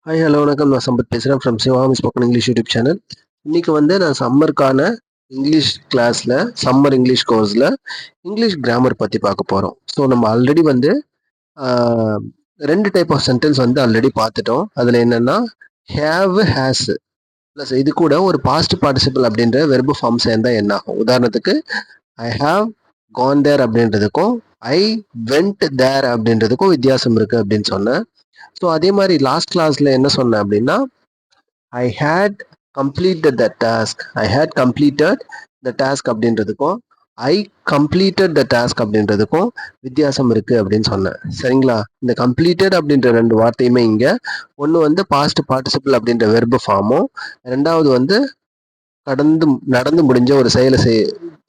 Hi hello வணக்கம். நான் சம்பத் பேசுகிறேன் from Sivakami spoken English YouTube channel. இன்னைக்கு நான் சம்மருக்கான இங்கிலீஷ் கிளாஸில் சம்மர் இங்கிலீஷ் கோர்ஸில் இங்கிலீஷ் கிராமர் பற்றி பார்க்க போகிறோம். ஸோ நம்ம ஆல்ரெடி ஆஹ், ரெண்டு டைப் ஆஃப் சென்டென்ஸ் ஆல்ரெடி பார்த்துட்டோம். அதில் என்னென்னா ஹேவ் ஹேஸ் ப்ளஸ் இது கூட ஒரு பாஸ்ட் பார்ட்டிசிபிள் அப்படின்ற வெர்பு ஃபார்ம் சேர்ந்தா என்ன ஆகும். உதாரணத்துக்கு ஐ ஹாவ் கான் தேர் அப்படின்றதுக்கும் ஐ வெண்ட் தேர் அப்படின்றதுக்கும் வித்தியாசம் இருக்குது அப்படின்னு சொன்னேன். ஸோ அதே மாதிரி லாஸ்ட் கிளாஸில் என்ன சொன்னேன் அப்படின்னா I had completed the task அப்படின்றதுக்கும் ஐ கம்ப்ளீட்டட் த டாஸ்க் அப்படின்றதுக்கும் வித்தியாசம் இருக்கு அப்படின்னு சொன்னேன். சரிங்களா? இந்த கம்ப்ளீட்டட் அப்படின்ற ரெண்டு வார்த்தையுமே இங்க ஒன்று பாஸ்ட் பார்ட்டிசிபிள் அப்படின்ற வெர்பு ஃபார்மும், ரெண்டாவது நடந்து முடிஞ்ச ஒரு செயலை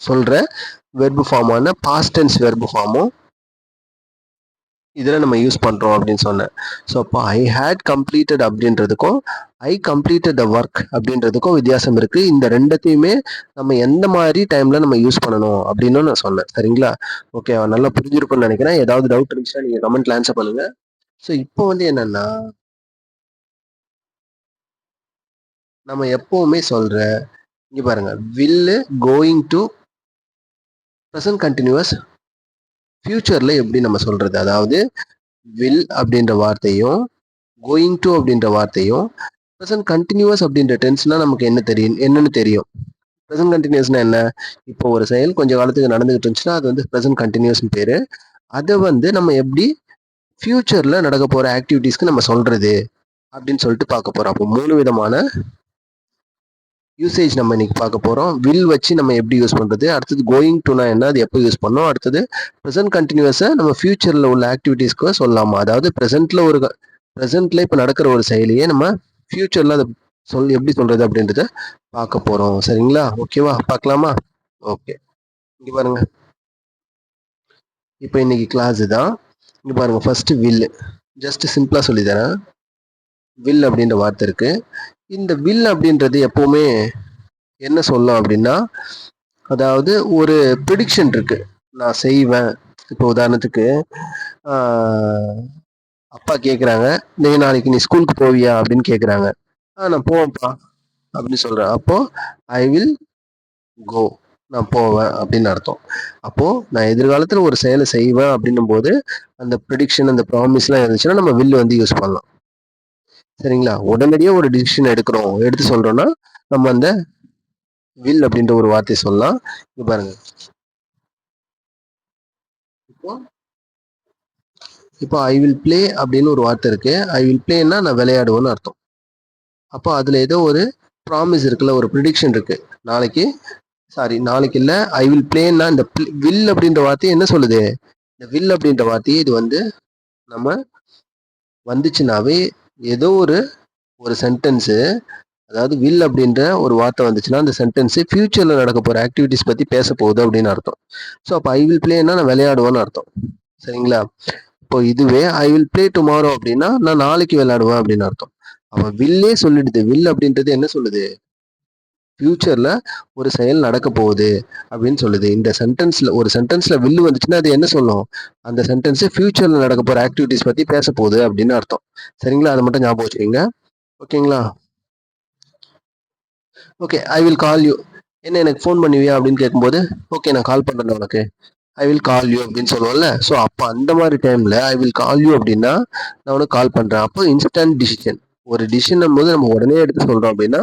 சொல்ற வெர்பு ஃபார்மான பாஸ்ட் டென்ஸ் வெர்பு ஃபார்மும் இதில் நம்ம யூஸ் பண்ணுறோம் அப்படின்னு சொன்னேன். ஸோ அப்போ ஐ ஹேட் கம்ப்ளீட்டட் அப்படின்றதுக்கும் ஐ கம்ப்ளீட்டட் த ஒர்க் அப்படின்றதுக்கும் வித்தியாசம் இருக்குது. இந்த ரெண்டத்தையுமே நம்ம எந்த மாதிரி டைமில் நம்ம யூஸ் பண்ணணும் அப்படின்னு நான் சொன்னேன். சரிங்களா? ஓகே, நல்லா புரிஞ்சிருக்கும்னு நினைக்கிறேன். ஏதாவது டவுட் இருந்துச்சுன்னா நீங்கள் கமெண்ட்ல ஆன்சர் பண்ணுங்க. ஸோ இப்போ என்னன்னா நம்ம எப்பவுமே சொல்ற இங்க பாருங்க, will going to present continuous ஃபியூச்சர்ல எப்படி நம்ம சொல்றது, அதாவது வில் அப்படின்ற வார்த்தையும் கோயிங் டு அப்படின்ற வார்த்தையும் ப்ரெசன்ட் கண்டினியூஸ் அப்படின்ற டென்ஸ்னா நமக்கு என்னன்னு தெரியும். ப்ரெசன்ட் கண்டினியூஸ்னா என்ன? இப்போ ஒரு செயல் கொஞ்ச காலத்துக்கு நடந்துகிட்டு இருந்துச்சுன்னா அது ப்ரெசன்ட் கண்டினியூஸ் பேரு. அதை நம்ம எப்படி ஃபியூச்சர்ல நடக்க போற ஆக்டிவிட்டீஸ்க்கு நம்ம சொல்றது அப்படின்னு சொல்லிட்டு பார்க்க போறோம். அப்போ 3 விதமான யூசேஜ் நம்ம இன்னைக்கு பார்க்க போறோம். வில் வச்சு நம்ம எப்படி யூஸ் பண்றது, அடுத்தது கோயிங் டுனா என்ன, அது எப்போ யூஸ் பண்ணோம், அடுத்தது ப்ரெசென்ட் கண்டினியூஸை நம்ம ஃபியூச்சர்ல உள்ள ஆக்டிவிட்டீஸ்க்கு சொல்லலாமா, அதாவது ப்ரெசென்ட்ல இப்போ நடக்கிற ஒரு செயலியே நம்ம ஃபியூச்சர்ல அதை எப்படி சொல்றது அப்படின்றத பார்க்க போறோம். சரிங்களா? ஓகேவா? பார்க்கலாமா? ஓகே, இங்க பாருங்க. இப்போ இன்னைக்கு கிளாஸ் தான். இங்க பாருங்க, ஃபர்ஸ்ட் வில் ஜஸ்ட் சிம்பிளா சொல்லி தரேன். வில் அப்படின்ற வார்த்தை இருக்கு. இந்த வில் அப்படின்றது எப்பவுமே என்ன சொல்லலாம் அப்படின்னா, அதாவது ஒரு ப்ரிடிக்ஷன் இருக்கு, நான் செய்வேன். இப்போ உதாரணத்துக்கு அப்பா கேட்குறாங்க, நீ நாளைக்கு நீ ஸ்கூலுக்கு போவியா அப்படின்னு கேட்குறாங்க. நான் போவேன்ப்பா அப்படின்னு சொல்றேன். அப்போ ஐ வில் கோ, நான் போவேன் அப்படின்னு அர்த்தம். அப்போ நான் எதிர்காலத்தில் ஒரு செயலை செய்வேன் அப்படின்னும் போது அந்த ப்ரிடிக்ஷன், அந்த ப்ராமிஸ்லாம் இருந்துச்சுன்னா நம்ம வில் யூஸ் பண்ணலாம். சரிங்களா? உடனடியாக ஒரு டிசிஷன் எடுத்து சொல்றோம்னா நம்ம அந்த வில் அப்படின்ற ஒரு வார்த்தையை சொல்லலாம். இங்க பாருங்க, இப்போ ஐ வில் பிளே அப்படின்னு ஒரு வார்த்தை இருக்கு. ஐ வில் பிளேன்னா நான் விளையாடுவேன்னு அர்த்தம். அப்போ அதுல ஏதோ ஒரு ப்ராமிஸ் இருக்குல்ல, ஒரு ப்ரிடிக்ஷன் இருக்கு. நாளைக்கு இல்ல, ஐ வில் பிளேன்னா இந்த வில் அப்படின்ற வார்த்தையை என்ன சொல்லுது, இந்த வில் அப்படின்ற வார்த்தையை இது நம்ம வந்துச்சுனாவே ஏதோ ஒரு சென்டென்ஸு, அதாவது வில் அப்படின்ற ஒரு வார்த்தை வந்துச்சுன்னா அந்த சென்டென்ஸ் ஃபியூச்சர்ல நடக்க போற ஆக்டிவிட்டிஸ் பத்தி பேச போகுது அப்படின்னு அர்த்தம். ஸோ அப்போ ஐ வில் பிளேன்னா நான் விளையாடுவேன்னு அர்த்தம். சரிங்களா? இப்போ இதுவே ஐ வில் பிளே டுமாரோ அப்படின்னா நான் நாளைக்கு விளையாடுவேன் அப்படின்னு அர்த்தம். அவன் வில்லே சொல்லிடுது. வில் அப்படின்றது என்ன சொல்லுது, ஃபியூச்சர்ல ஒரு செயல் நடக்க போகுது அப்படின்னு சொல்லுது. இந்த சென்டென்ஸ்ல வில்லு வந்துச்சுன்னா அது என்ன சொல்லும், அந்த சென்டென்ஸ் ஃபியூச்சர்ல நடக்க போற ஆக்டிவிட்டிஸ் பத்தி பேச போகுது அப்படின்னு அர்த்தம். சரிங்களா? அதை மட்டும் ஞாபகம் வச்சுக்கோங்க. ஓகேங்களா? Okay, I will call you. என்ன, எனக்கு ஃபோன் பண்ணுவியா அப்படின்னு கேட்கும்போது, ஓகே நான் கால் பண்றேன் உனக்கு, ஐ வில் கால் யூ அப்படின்னு சொல்லுவோம்ல. ஸோ அப்போ அந்த மாதிரி டைம்ல ஐ வில் கால் யூ அப்படின்னா நான் உனக்கு கால் பண்றேன். அப்போ இன்ஸ்டன்ட் டிசிஷன், ஒரு டிசிஷன் போது நம்ம உடனே எடுத்து சொல்றோம் அப்படின்னா,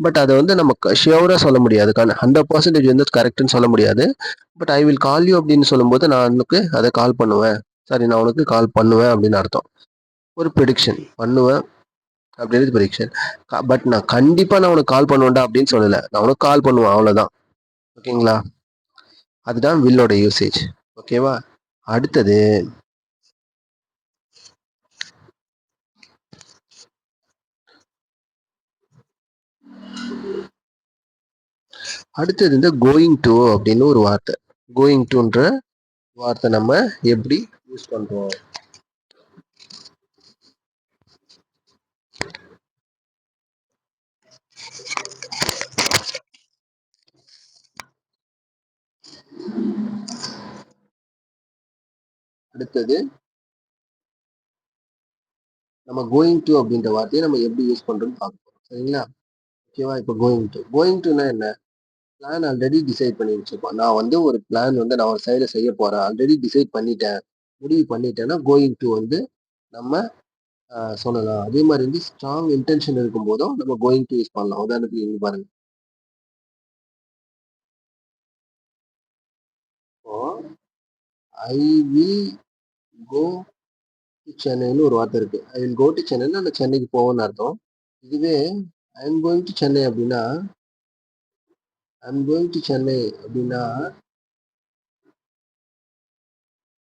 பட் அதை நம்ம ஷியோரா சொல்ல முடியாது, 100% கரெக்ட்னு சொல்ல முடியாது. But I will call you அப்படின்னு சொல்லும்போது நான் உனக்கு அதை கால் பண்ணுவேன், நான் உனக்கு கால் பண்ணுவேன் அப்படின்னு அர்த்தம். ஒரு ப்ரெடிக்ஷன் பண்ணுவேன் அப்படின்றது ப்ரெடிக்ஷன். பட் நான் கண்டிப்பா நான் உனக்கு கால் பண்ணுவேன்டா அப்படின்னு சொல்லல, நான் உனக்கு கால் பண்ணுவேன் அவ்வளவுதான். ஓகேங்களா? அதுதான் வில்லோட யூசேஜ். ஓகேவா? அடுத்தது இந்த கோயிங் டு அப்படின்னு ஒரு வார்த்தை. கோயிங் டுன்ற வார்த்தை நம்ம எப்படி யூஸ் பண்றோம், அடுத்தது நம்ம கோயிங் டு அப்படின்ற வார்த்தையை நம்ம எப்படி யூஸ் பண்றோம்னு பார்க்க போறோம். சரிங்களா? ஓகேவா? இப்போ கோயிங் டுனா என்ன? பிளான் ஆல்ரெடி டிசைட் பண்ணி வச்சிருப்போம். நான் வந்து ஒரு பிளான் வந்து நான் ஒரு செயலை செய்ய போறேன். ஆல்ரெடி டிசைட் பண்ணிட்டேன். முடிவு பண்ணிட்டேன்னா கோயிங் டு வந்து நம்ம சொல்லலாம். அதே மாதிரி வந்து ஸ்ட்ராங் இன்டென்ஷன் இருக்கும்போதும் நம்ம கோயிங் டு யூஸ் பண்ணலாம். உதாரணத்துக்கு இங்க பாருங்க. இப்போ ஐ வில் கோ டு சென்னைன்னு ஒரு வார்த்தை இருக்கு. ஐ வில் கோ டு சென்னைன்னா நான் சென்னைக்கு போவேன்னு அர்த்தம். இதுவே I am going to Chennai அப்படின்னா I am going to Chennai அப்படின்னா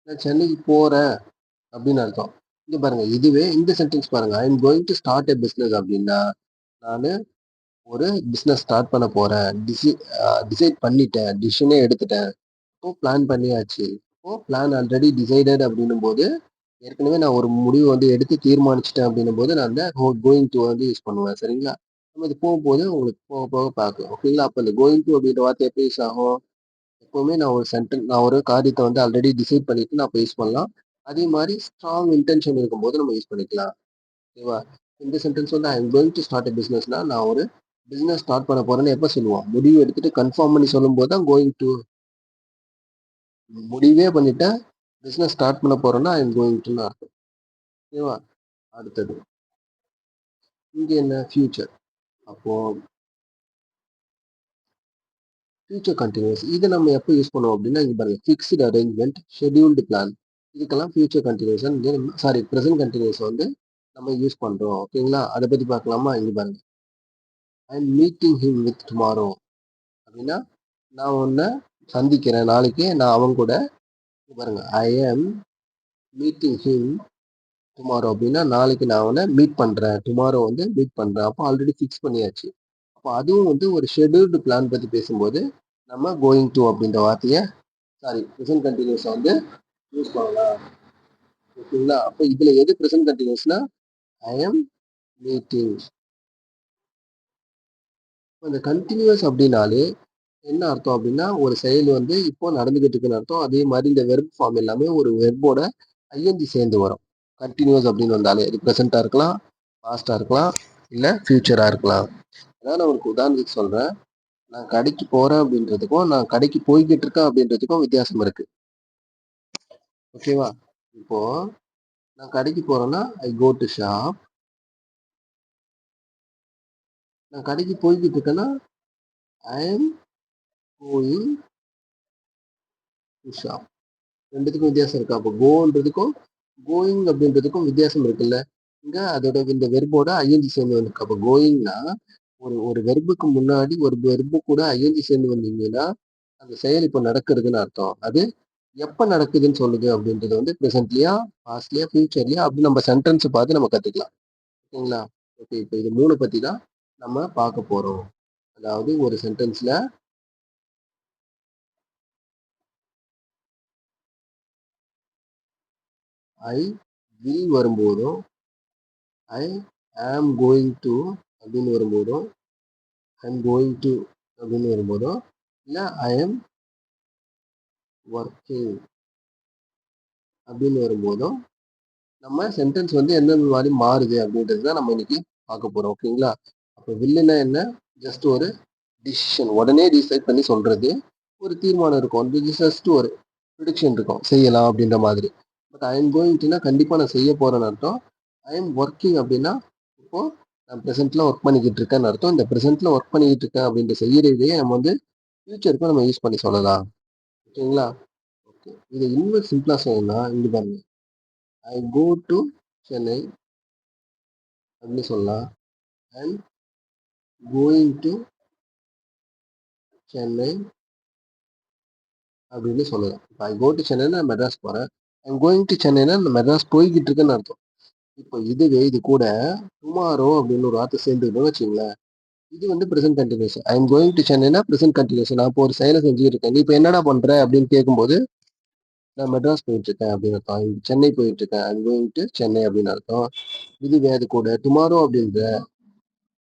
நான் சென்னைக்கு போறேன் அப்படின்னு அர்த்தம். இங்க பாருங்க, இதுவே இந்த சென்டென்ஸ் பாருங்க. I am going to start a business அப்படின்னா நான் ஒரு பிசினஸ் ஸ்டார்ட் பண்ண போறேன். டிசைட் பண்ணிட்டேன். டிசிஷனே எடுத்துட்டேன். இப்போ பிளான் பண்ணியாச்சு. இப்போ பிளான் ஆல்ரெடி டிசைடட் அப்படின்னும் போது ஏற்கனவே நான் ஒரு முடிவு வந்து எடுத்து தீர்மானிச்சிட்டேன் அப்படின்னும் போது நான் அந்த கோயிங் டு வந்து யூஸ் பண்ணுவேன். சரிங்களா? நம்ம இது போகும்போது உங்களுக்கு போக போக பார்க்கலாம். ஓகேங்களா? அப்போ இந்த கோயிங் டு அப்படின்ற வார்த்தை எப்போ யூஸ் ஆகும்? எப்பவுமே நான் ஒரு காரியத்தை வந்து ஆல்ரெடி டிசைட் பண்ணிட்டு நான் இப்போ யூஸ் பண்ணலாம். அதே மாதிரி ஸ்ட்ராங் இன்டென்ஷன் இருக்கும்போது நம்ம யூஸ் பண்ணிக்கலாம். ஓகேவா? இந்த சென்டென்ஸ் வந்து I am going to start a பிசினஸ்னா நான் ஒரு பிசினஸ் ஸ்டார்ட் பண்ண போறேன்னு எப்போ சொல்லுவோம்? முடிவு எடுத்துட்டு கன்ஃபார்ம் பண்ணி சொல்லும்போது தான் கோயிங் டு. முடிவே பண்ணிட்டேன், பிசினஸ் ஸ்டார்ட் பண்ண போறேன்னா ஐ எம் கோயிங் டுன்னு அர்த்தம். ஓகேவா? அடுத்தது இங்க என்ன? ஃபியூச்சர். அப்போ ஃபியூச்சர் கண்டினியூஸ். இதை நம்ம எப்போ யூஸ் பண்ணுவோம் அப்படின்னா இங்க பாருங்க, ஃபிக்ஸ்டு அரேஞ்ச்மெண்ட், ஷெட்யூல்டு பிளான். இதுக்கெல்லாம் future continuous sorry present continuous வந்து நம்ம யூஸ் பண்றோம். ஓகேங்களா? அதை பத்தி பார்க்கலாமா? இங்க பாருங்க, I am meeting him with tomorrow அப்படின்னா நான் உன்னை சந்திக்கிறேன் நாளைக்கு. நான் அவன் கூட இங்க பாருங்க, I am meeting him tomorrow அப்படின்னா நாளைக்கு நான் அவனை மீட் பண்றேன். டுமாரோ வந்து மீட் பண்றேன். அப்போ ஆல்ரெடி ஃபிக்ஸ் பண்ணியாச்சு. அப்போ அதுவும் வந்து ஒரு ஷெட்யூல்டு பிளான் பத்தி பேசும்போது நம்ம கோயிங் டு அப்படின்ற வார்த்தையை சாரி ப்ரெசென்ட் கண்டினியூஸ் வந்து யூஸ் பண்ணலாம். ஓகேங்களா? அப்போ இதுல எது ப்ரெசென்ட் கண்டினியூஸ்னா ஐ எம் மீட்டிங். இந்த கண்டினியூஸ் அப்படின்னாலே என்ன அர்த்தம் அப்படின்னா ஒரு செயல் வந்து இப்போ நடந்துகிட்டு இருக்குன்னு அர்த்தம். அதே மாதிரி இந்த வெர்ப் ஃபார்ம் எல்லாமே ஒரு வெர்போட ஐஎன்ஜி சேர்ந்து வரும். கண்டினியூஸ் அப்படின்னு வந்தாலே இது ப்ரெசென்டா இருக்கலாம், பாஸ்டா இருக்கலாம், இல்ல ஃபியூச்சரா இருக்கலாம். அதான் நான் உங்களுக்கு உதாரணத்துக்கு சொல்றேன். நான் கடைக்கு போறேன் அப்படின்றதுக்கும் நான் கடைக்கு போய்கிட்டு இருக்கேன் அப்படின்றதுக்கும் வித்தியாசம் இருக்கு. ஓகேவா? இப்போ நான் கடைக்கு போறேன்னா ஐ கோ டு ஷாப். நான் கடைக்கு போய்கிட்டு இருக்கேன்னா ஐ எம் கோயிங் டு ஷாப். ரெண்டுத்துக்கும் வித்தியாசம் இருக்கா? அப்போ கோன்றதுக்கும் கோயிங் அப்படின்றதுக்கும் வித்தியாசம் இருக்குல்ல. இங்க அதோட இந்த வெர்போட ஐஎன்ஜி சேர்ந்து வந்திருக்கு. அப்போ கோயிங்னா ஒரு ஒரு வெர்புக்கு முன்னாடி ஒரு வெர்பு கூட ஐஎன்ஜி சேர்ந்து வந்தீங்கன்னா அந்த செயல் இப்போ நடக்கிறதுன்னு அர்த்தம். அது எப்ப நடக்குதுன்னு சொல்லுது அப்படின்றது வந்து ப்ரெசென்ட்லயா, பாஸ்ட்லயா, ஃபியூச்சர்லயா அப்படின்னு நம்ம சென்டென்ஸ் பார்த்து நம்ம கத்துக்கலாம். ஓகேங்களா? ஓகே, இப்போ இது 3 பத்தி தான் நம்ம பார்க்க போறோம். அதாவது ஒரு சென்டென்ஸ்ல ஐ வில் வரும்போதும் ஐ ஆம் கோயிங் டு அப்படின்னு வரும்போதும் ஐ எம் கோயிங் டு அப்படின்னு வரும்போதும் இல்லை ஐ எம் ஒர்க்கிங் அப்படின்னு வரும்போதும் நம்ம சென்டென்ஸ் வந்து எந்தெந்த மாதிரி மாறுது அப்படின்றது தான் நம்ம இன்னைக்கு பார்க்க போறோம். ஓகேங்களா? அப்போ வில்லுனா என்ன? ஜஸ்ட் ஒரு டிசிஷன், உடனே டிசைட் பண்ணி சொல்றது. ஒரு தீர்மானம் இருக்கும், வந்து ஜஸ்ட் ஒரு ப்ரிடிக்ஷன் இருக்கும், செய்யலாம் அப்படின்ற மாதிரி. பட் ஐ எம் கோயிங் டுனா கண்டிப்பாக நான் செய்ய போறேன்னு அர்த்தம். ஐ எம் ஒர்க்கிங் அப்படின்னா இப்போ நான் ப்ரெசென்ட்ல ஒர்க் பண்ணிக்கிட்டு இருக்கேன்னு அர்த்தம். இந்த ப்ரெசென்ட்ல ஒர்க் பண்ணிக்கிட்டு இருக்கேன் அப்படின்ற செய்யறதையே நம்ம வந்து ஃபியூச்சருக்கும் நம்ம யூஸ் பண்ணி சொல்லலாம். ஓகேங்களா? ஓகே, இதை இன்னும் சிம்பிளா சொல்லணும்னா இங்க பாருங்க, ஐ கோ டு சென்னை அப்படின்னு சொல்லலாம். ஐம் கோயிங் டு சென்னை அப்படின்னு சொல்லலாம். இப்போ ஐ கோ டு சென்னைன்னா நான் மெட்ராஸ் போறேன். ஐம் கோயிங் டு சென்னைனா நான் மெட்ராஸ் போய்கிட்டு இருக்கேன்னு அர்த்தம். இப்போ இதுவே இது கூட டுமாரோ அப்படின்னு ஒரு வார்த்தை சேர்ந்துக்கணும்னு வச்சுங்களேன். இது வந்து present continuous. I am going to சென்னைனா ப்ரெசென்ட் கண்டினியூஸ். நான் இப்போ ஒரு செயலை செஞ்சுட்டு இருக்கேன். நீ இப்போ என்னடா பண்ற அப்படின்னு கேட்கும்போது நான் மெட்ராஸ் போயிட்டு இருக்கேன் அப்படின்னு அர்த்தம். சென்னை போயிட்டு இருக்கேன். ஐம் கோயிங் டு சென்னை அப்படின்னு அர்த்தம். இதுவே அது கூட டுமாரோ அப்படின்ற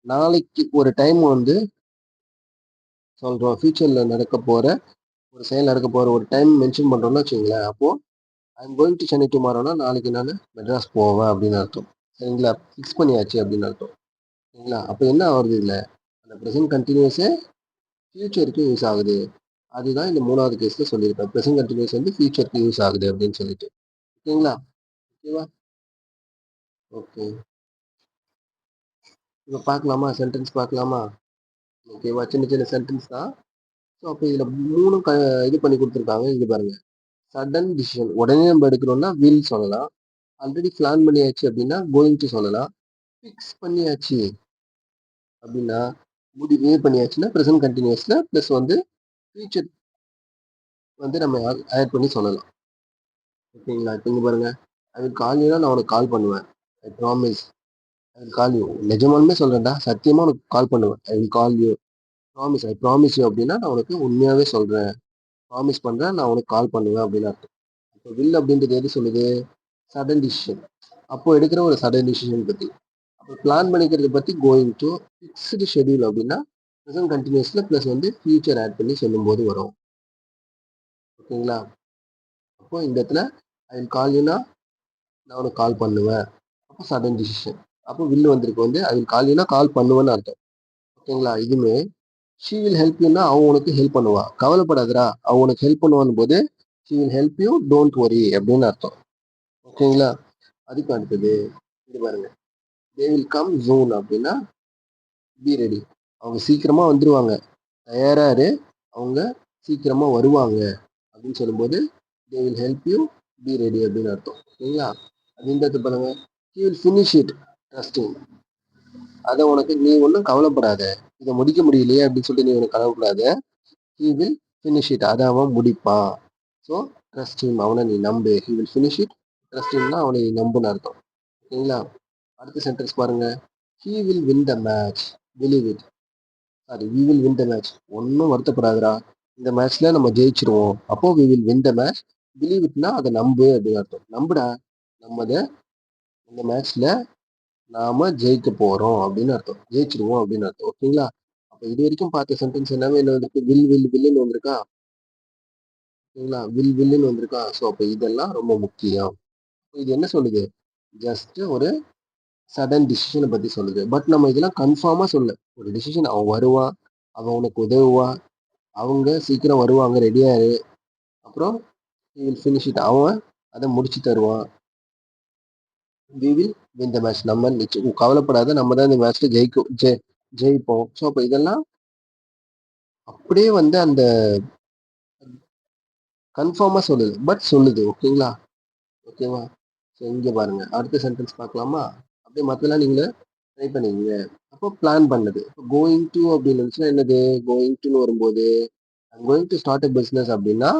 நாளைக்கு ஒரு டைம் வந்து சொல்றோம். ஃபியூச்சர்ல நடக்க போற ஒரு செயல் நடக்க போற ஒரு டைம் மென்ஷன் பண்றோம்னு வச்சுங்களேன். அப்போ I am going to Chennai டுமாரோனா நாளைக்கு நான் மெட்ராஸ் போவேன் அப்படின்னு அர்த்தம். சரிங்களா? ஃபிக்ஸ் பண்ணியாச்சு அப்படின்னு அர்த்தம். சரிங்களா? அப்ப என்ன ஆகுறது இதுல? அந்த பிரசன்ட் கன்டினியூஸே ஃபியூச்சருக்கு யூஸ் ஆகுது. அதுதான் இந்த 3வது கேஸ்ல சொல்லியிருப்பேன். பிரசன்ட் கன்டினியூஸ் வந்து ஃபியூச்சருக்கு யூஸ் ஆகுது அப்படின்னு சொல்லிட்டு. ஓகேங்களா? ஓகேவா? ஓகே. இப்ப பார்க்கலாமா? சென்டென்ஸ் பார்க்கலாமா? ஓகேவா? சின்ன சின்ன சென்டென்ஸ் தான். ஸோ அப்ப இதுல 3ம் இது பண்ணி குடுத்துருக்காங்க. இங்க பாருங்க. Sudden decision. உடனே நம்ம எடுக்கணும்னா வில் சொல்லலாம். ஆல்ரெடி பிளான் பண்ணியாச்சு அப்படின்னா கோயிங் டூ சொல்லலாம். ஃபிக்ஸ் பண்ணியாச்சு அப்படின்னா முடிவே பண்ணியாச்சுன்னா பிரசன்ட் கன்டினியூஸ்ல பிளஸ் வந்து ஃபியூச்சர் வந்து நம்ம ஆட் பண்ணி சொல்லலாம். ஓகேங்களா? இப்ப இங்க பாருங்க. ஐ வில் கால் யூனா நான் உனக்கு கால் பண்ணுவேன். I promise. I will call you. நிஜமாலுமே சொல்றேன்டா. சத்தியமா உனக்கு கால் பண்ணுவேன். I will call you. Promise. I promise you அப்படின்னா நான் உனக்கு உண்மையாவே சொல்றேன். ப்ராமிஸ் பண்றேன். நான் உனக்கு கால் பண்ணுவேன் அப்படின்னு அர்த்தம். அப்போ வில் அப்படின்றது எது சொல்லுது? Sudden decision. அப்போ எடுக்கிற ஒரு சடன் டிசிஷன் பத்தி. அப்போ பிளான் பண்ணிக்கிறத பத்தி கோயிங் டு ஃபிக்ஸ்டு ஷெட்யூல் அப்படின்னா ப்ரெசென்ட் கண்டினியூஸ்ல பிளஸ் வந்து ஃபியூச்சர் ஆட் பண்ணி சொல்லும்போது வரும். ஓகேங்களா? அப்போ இந்த இடத்துல ஐ வில் கால் யூனா நான் உனக்கு கால் பண்ணுவேன். அப்போ சடன் டிசிஷன். அப்போ வில் வந்திருக்கு வந்து ஐ வில் கால் யூனா கால் பண்ணுவேன்னு அர்த்தம். ஓகேங்களா? இதுமே ஷி வில் ஹெல்ப் யூனா அவன் உனக்கு ஹெல்ப் பண்ணுவா. கவலைப்படாதடா அவன் உனக்கு ஹெல்ப் பண்ணுவான் போது she will help you don't worry அப்படின்னு அர்த்தம். ஓகேங்களா? அதுக்கு அடுத்தது இது பாருங்க. தே வில் கம் ஜூன் அப்படின்னா பி ரெடி. அவங்க சீக்கிரமா வந்துருவாங்க. தயாரா இரு. அவங்க சீக்கிரமா வருவாங்க அப்படின்னு சொல்லும்போது they will help you be ready அப்படின்னு அர்த்தம். ஓகேங்களா? அது இந்த இடத்துல பாருங்க. He will finish it trusting. அதை உனக்கு நீ ஒன்றும் கவலைப்படாத. இதை முடிக்க முடியலையே அப்படின்னு சொல்லிட்டு நீ ஒன்றும் கவலைப்படாத. He will finish it. அதை அவன் முடிப்பான். So trust him. அவனை நீ நம்பு. He will finish it. Trust ஹிம்னா அவனை நீ நம்புன்னு அர்த்தம். ஓகேங்களா? அடுத்த சென்டென்ஸ் பாருங்க. He will win the match. Believe it. Sorry we will win the match. ஒன்றும் வருத்தப்படாதடா. இந்த மேட்ச்ல நம்ம ஜெயிச்சிருவோம். அப்போ we will win the match. Believe இட்னா அதை நம்பு அப்படின்னு அர்த்தம். நம்புடா. நம்ம இந்த மேட்ச்ல நாம ஜெயிக்க போறோம் அப்படின்னு அர்த்தம். ஜெயிச்சிருவோம் அப்படின்னு அர்த்தம். ஓகேங்களா? அப்ப இது வரைக்கும் பார்த்த சென்டென்ஸ் எல்லாமே என்ன வந்திருக்கு? வில் வில் வில்லுன்னு வந்திருக்கா? ஓகேங்களா? வில் வில்லுன்னு வந்திருக்கா? ஸோ அப்ப இதெல்லாம் ரொம்ப முக்கியம். இது என்ன சொல்லுது? ஜஸ்ட் ஒரு சடன் டிசிஷனை பத்தி சொல்லுது. பட் நம்ம இதெல்லாம் கன்ஃபார்மா சொல்ல. ஒரு டிசிஷன் அவன் வருவான். அவன் உனக்கு உதவுவான். அவங்க சீக்கிரம் வருவாங்க. ரெடியா இரு. அப்புறம் he will finish it. அவன் அதை முடிச்சு தருவான். we will win the match. நம்ம நிச்சயம் கவலைப்படாத. நம்ம தான் இந்த மேட்ச்ல ஜெயிப்போம். ஸோ அப்ப இதெல்லாம் அப்படியே வந்து அந்த கன்ஃபார்மா சொல்லுது. பட் சொல்லுது. ஓகேங்களா? ஓகேவா? ஸோ இங்க பாருங்க. அடுத்த சென்டென்ஸ் பார்க்கலாமா? அப்படியே மத்தெல்லாம் நீங்க ட்ரை பண்ணிக்கங்க. அப்போ பிளான் பண்ணது. கோயிங் டு அப்படின்னு இருந்துச்சுன்னா என்னது? கோயிங் டுன்னு வரும்போது I'm going to start a business அப்படின்னா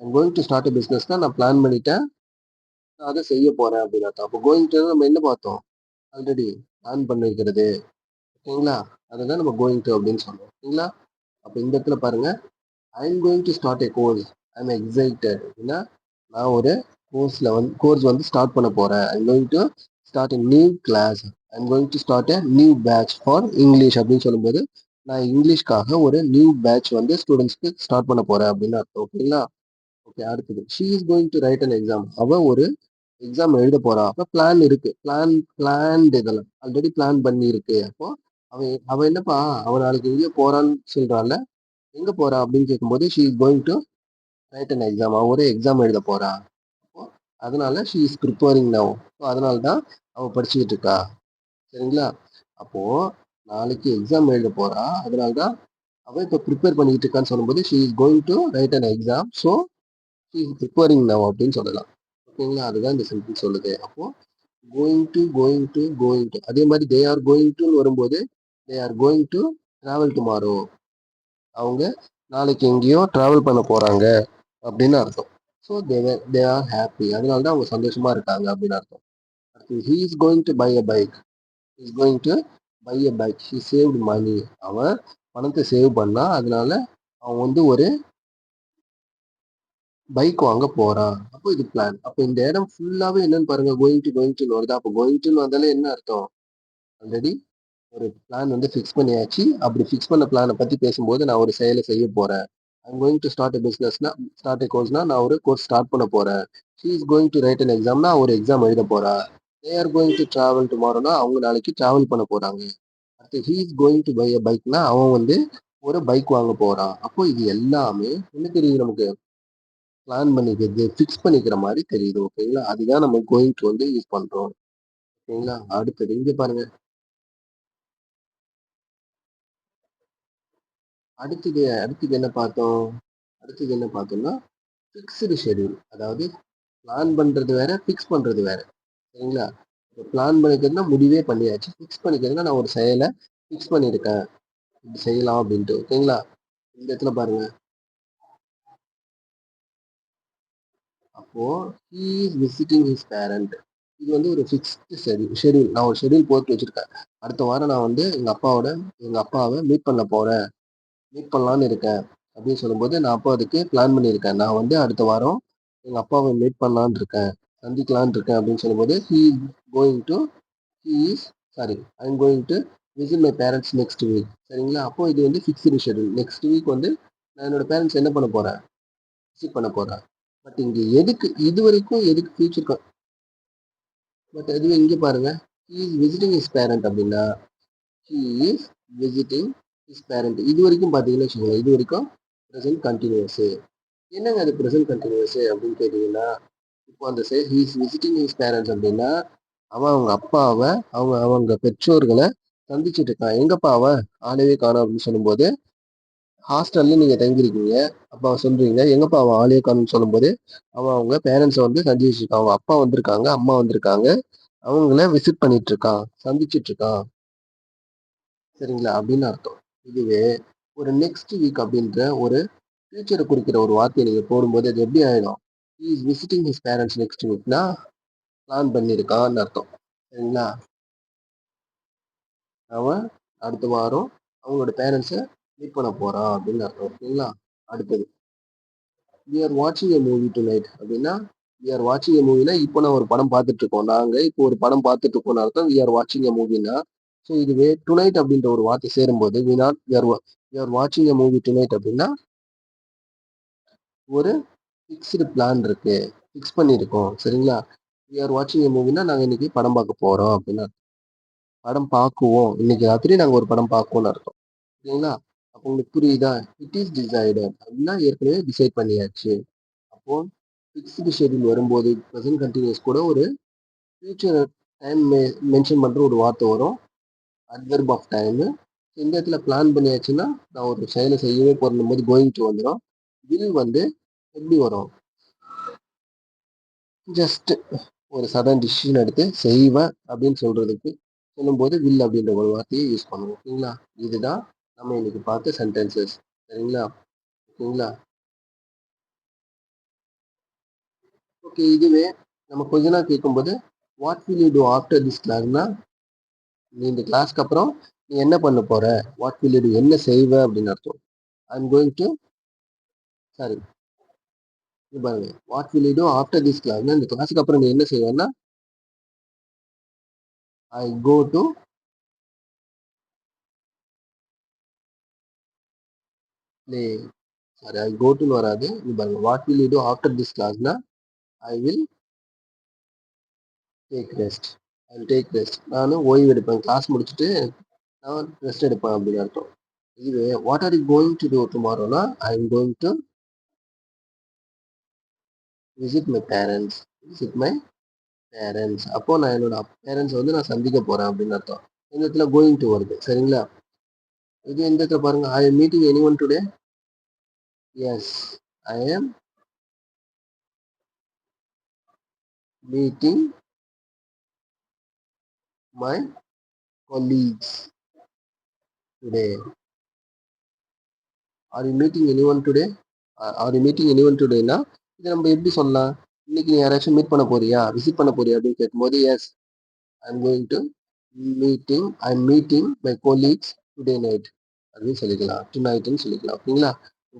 I'm going to start a பிசினஸ்னா நான் பிளான் பண்ணிட்டேன். நான் அதை செய்ய போறேன் அப்படின்னு அர்த்தம். அப்போ கோயிங் டு நம்ம என்ன பார்த்தோம்? ஆல்ரெடி பிளான் பண்ணிருக்கிறது. ஓகேங்களா? அதுதான் நம்ம கோயிங் டு அப்படின்னு சொல்றோம். ஓகேங்களா? அப்போ இந்த இடத்துல பாருங்க. I am going to start a course. I am excited அப்படின்னா நான் ஒரு கோர்ஸ் வந்து ஸ்டார்ட் பண்ண போறேன். I am going to start a new class. I am going to start a new batch for English அப்படின்னு சொல்லும்போது நான் இங்கிலீஷ்காக ஒரு நியூ பேட்ச் வந்து ஸ்டூடெண்ட்ஸ்க்கு ஸ்டார்ட் பண்ண போறேன் அப்படின்னு அர்த்தம். ஓகேங்களா? ஓகே. அடுத்தது she is going to write an exam. அவ ஒரு எக்ஸாம் எழுத போறா. அப்ப பிளான் இருக்கு. பிளான்டு இதெல்லாம் ஆல்ரெடி பிளான் பண்ணி இருக்கு. அப்போ அவ என்னப்பா அவ நாளைக்கு எங்கேயோ போறான்னு சொல்றான்ல. எங்க போறா அப்படின்னு கேட்கும்போது she is going to write an exam. அவ ஒரு எக்ஸாம் எழுத போறா. அப்போ அதனால she is preparing now. So அதனால தான் அவ படிச்சுக்கிட்டு இருக்கா. சரிங்களா? அப்போ நாளைக்கு எக்ஸாம் எழுத போறா. அதனால தான் அவ இப்போ ப்ரிப்பேர் பண்ணிக்கிட்டு இருக்கான்னு சொல்லும்போது she is going to write an exam. So she is preparing now அப்படின்னு சொல்லலாம். ஓகேங்களா? அதுதான் இந்த சென்டென்ஸ் சொல்லுது. அப்போ கோயிங் டு அதே மாதிரி தே ஆர் கோயிங் டு வரும்போது they are going to travel tomorrow. அவங்க நாளைக்கு எங்கேயோ டிராவல் பண்ண போறாங்க அப்படின்னு அர்த்தம். So they are happy. அதனால தான் அவங்க சந்தோஷமா இருக்காங்க அப்படின்னு அர்த்தம். அடுத்து he is going to buy a bike. Is going to buy a bike. He saved money. அவன் பணத்தை சேவ் பண்ணா. அதனால அவன் வந்து ஒரு பைக் வாங்க போறான். அப்போ இது பிளான். அப்போ இந்த இடம் ஃபுல்லாவே என்னன்னு பாருங்க. கோயிங் டு வருதா? அப்போ கோயிங் டு வந்தாலே என்ன அர்த்தம்? ஆல்ரெடி ஒரு பிளான் வந்து ஃபிக்ஸ் பண்ணியாச்சு. அப்படி ஃபிக்ஸ் பண்ண பிளானை பத்தி பேசும்போது நான் ஒரு செயலை செய்ய போறேன். ஐம் கோயிங் டு ஸ்டார்ட் பிசினஸ்னா ஸ்டார்ட் கோர்ஸ்னா நான் ஒரு கோர்ஸ் ஸ்டார்ட் பண்ண போறேன். She is going to write an எக்ஸாம்னா ஒரு எக்ஸாம் எழுத போறா. They are going to travel டுமாரோனா அவங்க நாளைக்கு டிராவல் பண்ண போறாங்க. அடுத்து he is going to buy a பைக்னா அவன் வந்து ஒரு பைக் வாங்க போறான். அப்போ இது எல்லாமே என்ன தெரியுது நமக்கு? பிளான் பண்ணிக்கிறது, ஃபிக்ஸ் பண்ணிக்கிற மாரி தெரியுது. ஓகேங்களா? அதுதான் நம்ம கோயிங் டு வந்து யூஸ் பண்றோம். ஓகேங்களா? அடுத்தது இங்க பாருங்க. அடுத்தது என்ன பார்த்தோம்? அடுத்தது என்ன பார்த்தோம்னா, ஃபிக்ஸ்டு ஷெட்யூல். அதாவது பிளான் பண்றது வேற, ஃபிக்ஸ் பண்றது வேற. சரிங்களா? இப்ப பிளான் பண்ணிக்கிறதுனா முடிவே பண்ணியாச்சு. ஃபிக்ஸ் பண்ணிக்கிறதுனா நான் ஒரு செயல ஃபிக்ஸ் பண்ணியிருக்கேன். இப்படி செய்யலாம் அப்படின்ட்டு. ஓகேங்களா? இந்த இடத்துல பாருங்க. அப்போ he is visiting his parent. இது வந்து ஒரு ஃபிக்ஸ்டு ஷெட்யூல். நான் ஒரு ஷெட்யூல் போட்டு வச்சிருக்கேன். அடுத்த வாரம் நான் வந்து எங்க அப்பாவை மீட் பண்ண போறேன். மீட் பண்ணலான்னு இருக்கேன். அப்படின்னு சொல்லும்போது, நான் அப்போ அதுக்கு பிளான் பண்ணியிருக்கேன். நான் வந்து அடுத்த வாரம் எங்க அப்பாவை மீட் பண்ணலான்னு இருக்கேன். சந்திக்கலான்னு இருக்கேன் அப்படின்னு சொல்லும்போது, going to he is sorry I am going to visit my parents next week. சரிங்களா? அப்போ இது வந்து ஃபிக்ஸ்டு ஷெட்யூல். நெக்ஸ்ட் வீக் வந்து நான் என்னோட பேரண்ட்ஸ் என்ன பண்ண போறேன்? விசிட் பண்ண போறேன். பட் இங்க எதுக்கு இதுவரைக்கும் எதுக்கு ஃபியூச்சர் பட் அதுவே இங்க பாருங்க. He is visiting his parent அப்படின்னா, he is visiting his parent. இது வரைக்கும் பார்த்தீங்கன்னு வச்சுக்கோங்களேன். இது வரைக்கும் ப்ரெசென்ட் கண்டினியூஸ். என்னங்க அது ப்ரெசென்ட் கண்டினியூஸ் அப்படின்னு கேட்டீங்கன்னா, இப்போ அந்த he is visiting his parents அப்படின்னா, அவன் அவங்க அப்பாவை அவங்க பெற்றோர்களை சந்திச்சுட்டு இருக்கான். எங்கப்பா அவன் ஆளவே காணோம் அப்படின்னு சொல்லும்போது, ஹாஸ்டல்ல நீங்க தங்கியிருக்கீங்க. அப்ப சொல்றீங்க எங்கப்பா அவன் ஆளே காணோம்னு சொல்லும்போது, அவன் அவங்க பேரண்ட்ஸை வந்து சந்திச்சுட்டு இருக்கான். அவங்க அப்பா வந்திருக்காங்க, அம்மா வந்திருக்காங்க. அவங்கள விசிட் பண்ணிட்டு இருக்கான், சந்திச்சுட்டு இருக்கான். சரிங்களா? அப்படின்னு அர்த்தம். இதுவே ஒரு நெக்ஸ்ட் வீக் அப்படின்ற ஒரு ஃபியூச்சரை குறிக்கிற ஒரு வார்த்தையை நீங்க போடும்போது அது எப்படி ஆயிடும்? He is visiting his parents next வீக்னா பிளான் பண்ணியிருக்கான்னு அர்த்தம். சரிங்களா? அவன் அடுத்த வாரம் அவங்களோட பேரண்ட்ஸை மீட் பண்ண போறான் அப்படின்னு அர்த்தம். ஓகேங்களா? அடுத்தது வி ஆர் வாட்சிங் எ மூவி டு நைட் அப்படின்னா, வி ஆர் வாட்சிங் எ மூவினா இப்போ நான் ஒரு படம் பார்த்துட்டு இருக்கோம். நாங்க இப்போ ஒரு படம் பார்த்துட்டு இருக்கோம்னு அர்த்தம். வி ஆர் வாட்சிங் எ மூவினா. ஸோ இதுவே டுநைட் அப்படின்ற ஒரு வார்த்தை சேரும்போது வி ஆர் வாட்சிங் எ மூவி டுநைட் அப்படின்னா ஒரு ஃபிக்ஸ்டு பிளான் இருக்கு. ஃபிக்ஸ் பண்ணியிருக்கோம். சரிங்களா? வி ஆர் வாட்சிங் எ மூவினா நாங்க இன்னைக்கு படம் பார்க்க போறோம் அப்படின்னா படம் பார்க்குவோம். இன்னைக்கு ராத்திரி நாங்க ஒரு படம் பார்க்குவோம்னு அர்த்தம். சரிங்களா? அப்போ உங்களுக்கு புரியுதா? இட் இஸ் டிசைடட் அப்படின்னா ஏற்கனவே டிசைட் பண்ணியாச்சு. அப்போ ஃபிக்ஸ்டு ஷெட்யூல் வரும்போது ப்ரெசென்ட் கண்டினியூஸ் கூட ஒரு ஃபியூச்சர் டைம் மென்ஷன் பண்ற ஒரு வார்த்தை வரும். Adverb of time. இந்த இடத்துல பிளான் பண்ணியாச்சுன்னா நான் ஒரு செயலை செய்யவே போறோம் போது கோயிங் டு வந்துடும். வில் வந்து எப்படி வரும்? ஜஸ்ட் ஒரு சடன் டிசிஷன் எடுத்து செய்வேன் அப்படின்னு சொல்லும்போது வில் அப்படின்ற ஒரு வார்த்தையை யூஸ் பண்ணுவோம். ஓகேங்களா? இதுதான் நம்ம இன்னைக்கு பார்த்த சென்டென்சஸ். சரிங்களா? ஓகேங்களா? ஓகே. இதுவே நம்ம கொஞ்ச நாள் கேட்கும்போது what will you do after this கிளாஸ்னா, நீ இந்த கிளாஸ்க்கு அப்புறம் நீ என்ன பண்ண போற? வாட் வில் யூ டூ என்ன செய்வ அப்படின்னு அர்த்தம். I am going to sorry இது பாருங்க. What will you do after this கிளாஸ்னா இந்த கிளாஸ்க்கு அப்புறம் நீ என்ன செய்வேன்னா, I go to play. Sorry I go டுன்னு வராது. இது பாருங்க. What will you do after this கிளாஸ்னா, I will take rest. I will take rest. நானும் ஓய்வு எடுப்பேன். கிளாஸ் முடிச்சுட்டு நான் ரெஸ்ட் எடுப்பேன் அப்படின்னு அர்த்தம். இதுவே what are you going to do டுமாரோனா, I am going to visit my parents. Visit my parents. அப்போ நான் என்னோட பேரண்ட்ஸ் வந்து நான் சந்திக்க போறேன் அப்படின்னு அர்த்தம். இந்த இடத்துல கோயிங் டு வருது. சரிங்களா? இது இந்த இடத்துல பாருங்க. I am meeting anyone today. Yes, I am meeting my colleagues today. Are you meeting anyone today? Are you meeting anyone டுடேனா இதை நம்ம எப்படி சொல்லலாம்? இன்னைக்கு நீ யாராச்சும் மீட் பண்ண போறியா, விசிட் பண்ண போறியா அப்படின்னு கேட்கும்போது yes, I am going to meeting my colleagues today night அப்படின்னு சொல்லிக்கலாம். டு நைட்னு சொல்லிக்கலாம். ஓகேங்களா?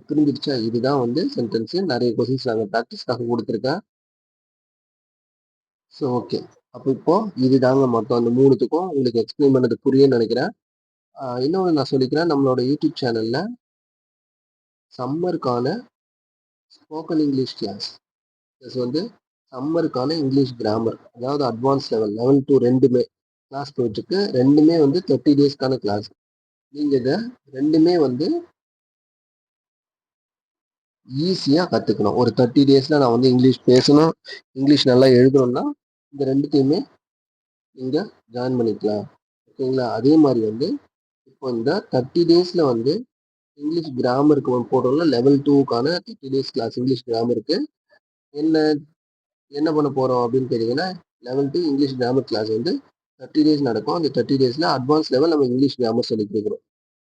புரிஞ்சிடுச்சா? இதுதான் வந்து சென்டென்ஸ். நிறைய கொஸ்டின்ஸ் நாங்கள் ப்ராக்டிஸ்க்காக கொடுத்துருக்கேன். So okay. அப்போ இப்போ இதுதாங்க மொத்தம் அந்த மூணுத்துக்கும் உங்களுக்கு எக்ஸ்பிளைன் பண்ணது புரியும்னு நினைக்கிறேன். இன்னொன்று நான் சொல்லிக்கிறேன். நம்மளோட யூடியூப் சேனல்ல சம்மருக்கான ஸ்போக்கன் இங்கிலீஷ் கிளாஸ் வந்து சம்மருக்கான இங்கிலீஷ் கிராமர், அதாவது அட்வான்ஸ் லெவல், லெவல் 2 ரெண்டுமே கிளாஸ் போயிட்டுருக்கு. ரெண்டுமே வந்து 30 டேஸ்க்கான கிளாஸ். நீங்க இதை ரெண்டுமே வந்து ஈஸியாக கற்றுக்கணும். ஒரு 30 டேஸில் நான் வந்து இங்கிலீஷ் பேசணும், இங்கிலீஷ் நல்லா எழுதணும்னா இந்த ரெண்டுத்தையுமே நீங்கள் ஜாயின் பண்ணிக்கலாம். ஓகேங்களா? அதே மாதிரி வந்து இப்போ இந்த 30 டேஸில் வந்து இங்கிலீஷ் கிராமருக்கு போடுறோம்ல, லெவல் 2க்கான 30 டேஸ் கிளாஸ் இங்கிலீஷ் கிராமருக்கு என்ன என்ன பண்ண போகிறோம் அப்படின்னு கேட்டிங்கன்னா, லெவல் 2 இங்கிலீஷ் கிராமர் கிளாஸ் வந்து 30 டேஸ் நடக்கும். அந்த 30 டேஸில் அட்வான்ஸ் லெவல் நம்ம இங்கிலீஷ் கிராமர் சொல்லி கொடுக்குறோம்.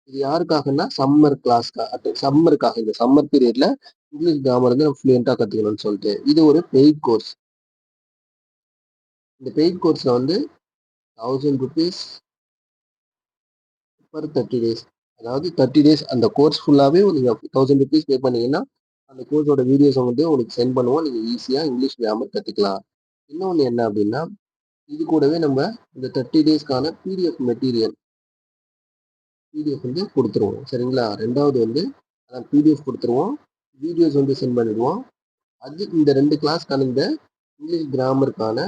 இது யாருக்காகன்னா சம்மர் கிளாஸ்க்காக, சம்மருக்காக, இந்த சம்மர் பீரியட்ல இங்கிலீஷ் கிராமர் வந்து நம்ம ஃப்ளூயண்ட்டாக கற்றுக்கணும்னு சொல்லிட்டு இது ஒரு பெய்ட் கோர்ஸ். இந்த பெய்ட் கோர்ஸில் வந்து 1000 rupees பர் 30 டேஸ். அதாவது 30 டேஸ் அந்த கோர்ஸ் ஃபுல்லாகவே நீங்கள் 1000 rupees பே பண்ணீங்கன்னா அந்த கோர்ஸோட வீடியோஸை வந்து உங்களுக்கு சென்ட் பண்ணுவோம். நீங்கள் ஈஸியாக இங்கிலீஷ் கிராமர் கற்றுக்கலாம். இன்னொன்று என்ன அப்படின்னா, இது கூடவே நம்ம இந்த 30 டேஸ்க்கான பிடிஎஃப் மெட்டீரியல் வந்து கொடுத்துருவோம். சரிங்களா? ரெண்டாவது வந்து பிடிஎஃப் கொடுத்துருவோம், வீடியோஸ் வந்து சென்ட் பண்ணிடுவோம். அது இந்த 2 கிளாஸ்க்கான இந்த இங்கிலீஷ் கிராமருக்கான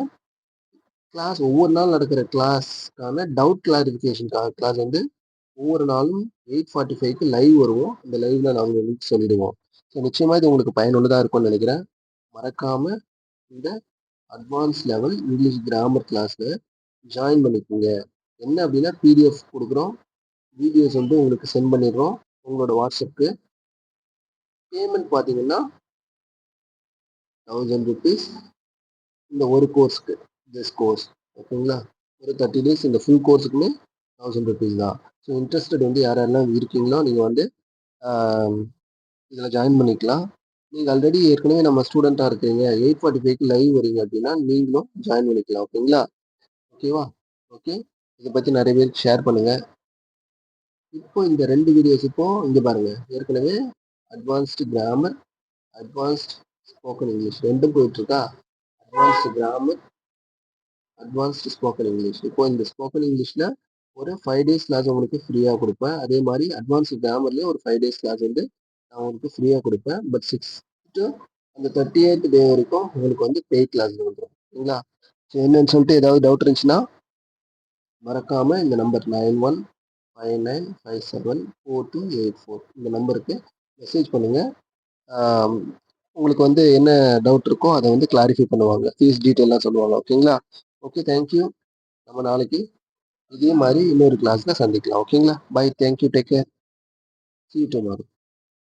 கிளாஸ், ஒவ்வொரு நாள் நடக்கிற கிளாஸ்க்கான டவுட் கிளாரிஃபிகேஷன் கிளாஸ் வந்து ஒவ்வொரு நாளும் 8:45க்கு லைவ் வருவோம். அந்த லைவ்ல நாங்கள் உங்களுக்கு சொல்லிடுவோம். ஸோ நிச்சயமா இது உங்களுக்கு பயனுள்ளதாக இருக்கும்னு நினைக்கிறேன். மறக்காம இந்த அட்வான்ஸ் லெவல் இங்கிலீஷ் கிராமர் கிளாஸ்ல ஜாயின் பண்ணிக்கோங்க. என்ன அப்படின்னா பிடிஎஃப் கொடுக்குறோம், வீடியோஸ் வந்து உங்களுக்கு சென்ட் பண்ணிடுறோம் உங்களோட வாட்ஸ்அப்புக்கு. பேமெண்ட் பார்த்தீங்கன்னா 1000 rupees இந்த ஒரு கோர்ஸ்க்கு, திஸ் கோர்ஸ். ஓகேங்களா? ஒரு 30 டேஸ் இந்த ஃபுல் கோர்ஸுக்குமே 1000 rupees தான். ஸோ இன்ட்ரெஸ்டட் வந்து யாரெல்லாம் இருக்கீங்களோ நீங்கள் வந்து இதில் ஜாயின் பண்ணிக்கலாம். நீங்கள் ஆல்ரெடி ஏற்கனவே நம்ம ஸ்டூடெண்ட்டாக இருக்கீங்க, 8:45க்கு லைவ் வரீங்க அப்படின்னா நீங்களும் ஜாயின் பண்ணிக்கலாம். ஓகேங்களா? ஓகேவா? ஓகே, இதை பற்றி நிறைய பேருக்கு ஷேர் பண்ணுங்கள். இப்போ இந்த 2 வீடியோஸ் இப்போ இங்கே பாருங்கள், ஏற்கனவே advanced grammar, advanced spoken English ரெண்டும் போயிட்டுருக்கா. Advanced grammar, advanced spoken English. இப்போ இந்த ஸ்போக்கன் இங்கிலீஷில் ஒரு 5 டேஸ் கிளாஸ் உங்களுக்கு ஃப்ரீயாக கொடுப்பேன். அதே மாதிரி அட்வான்ஸ்டு கிராமர்லேயே ஒரு 5 டேஸ் கிளாஸ் வந்து நான் உங்களுக்கு ஃப்ரீயாக கொடுப்பேன். பட் 6 to அந்த 38th டே வரைக்கும் உங்களுக்கு வந்து பெய்ட் கிளாஸ் வந்துடும். ஓகேங்களா? ஸோ என்னன்னு சொல்லிட்டு ஏதாவது டவுட் இருந்துச்சுன்னா மறக்காமல் இந்த நம்பர் 9159574284 இந்த நம்பருக்கு மெசேஜ் பண்ணுங்கள். உங்களுக்கு வந்து என்ன டவுட் இருக்கோ அதை வந்து கிளாரிஃபை பண்ணுவாங்க, ஃபீஸ் டீட்டெயிலாம் சொல்லுவாங்க. ஓகேங்களா? Okay, thank you. நம்ம நாளைக்கு இதே மாதிரி இன்னொரு கிளாஸில் சந்திக்கலாம். ஓகேங்களா? Bye, thank you, take care, see you tomorrow.